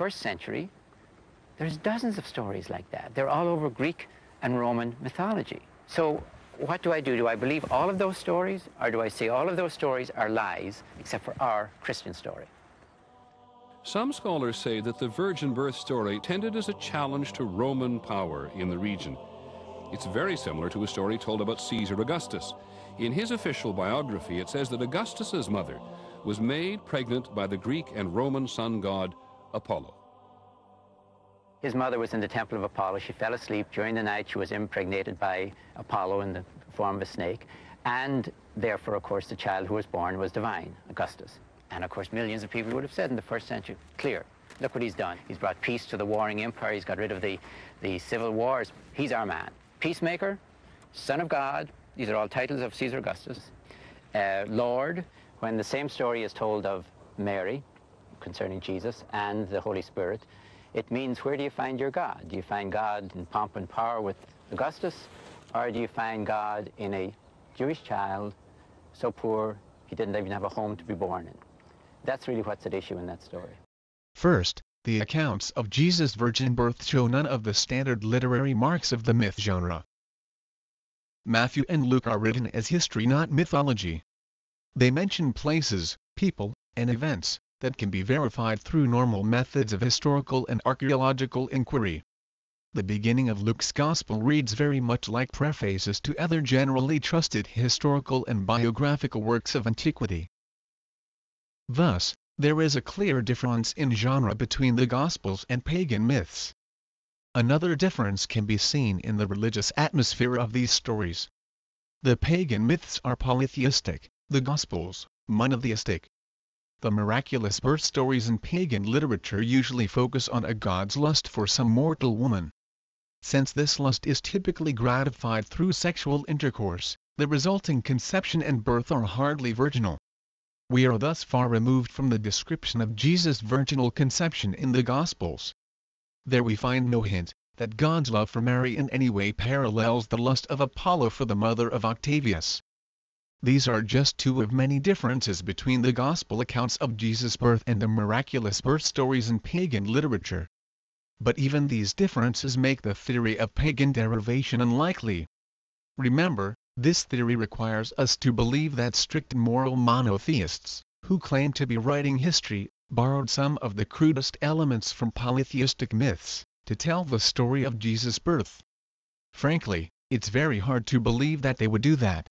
first century, there's dozens of stories like that. They're all over Greek and Roman mythology. So what do? Do I believe all of those stories, or do I say all of those stories are lies, except for our Christian story? Some scholars say that the virgin birth story tended as a challenge to Roman power in the region. It's very similar to a story told about Caesar Augustus. In his official biography, it says that Augustus's mother was made pregnant by the Greek and Roman sun god Apollo. His mother was in the temple of Apollo. She fell asleep. During the night, she was impregnated by Apollo in the form of a snake. And therefore, of course, the child who was born was divine, Augustus. And of course, millions of people would have said in the first century, clear, look what he's done. He's brought peace to the warring empire. He's got rid of the civil wars. He's our man. Peacemaker, Son of God. These are all titles of Caesar Augustus. Lord, when the same story is told of Mary, concerning Jesus, and the Holy Spirit, it means, where do you find your God? Do you find God in pomp and power with Augustus, or do you find God in a Jewish child so poor he didn't even have a home to be born in? That's really what's at issue in that story. First, the accounts of Jesus' virgin birth show none of the standard literary marks of the myth genre. Matthew and Luke are written as history, not mythology. They mention places, people, and events that can be verified through normal methods of historical and archaeological inquiry. The beginning of Luke's Gospel reads very much like prefaces to other generally trusted historical and biographical works of antiquity. Thus, there is a clear difference in genre between the Gospels and pagan myths. Another difference can be seen in the religious atmosphere of these stories. The pagan myths are polytheistic, the Gospels, monotheistic. The miraculous birth stories in pagan literature usually focus on a god's lust for some mortal woman. Since this lust is typically gratified through sexual intercourse, the resulting conception and birth are hardly virginal. We are thus far removed from the description of Jesus' virginal conception in the Gospels. There we find no hint that God's love for Mary in any way parallels the lust of Apollo for the mother of Octavius. These are just two of many differences between the Gospel accounts of Jesus' birth and the miraculous birth stories in pagan literature. But even these differences make the theory of pagan derivation unlikely. Remember, this theory requires us to believe that strict moral monotheists, who claim to be writing history, borrowed some of the crudest elements from polytheistic myths to tell the story of Jesus' birth. Frankly, it's very hard to believe that they would do that.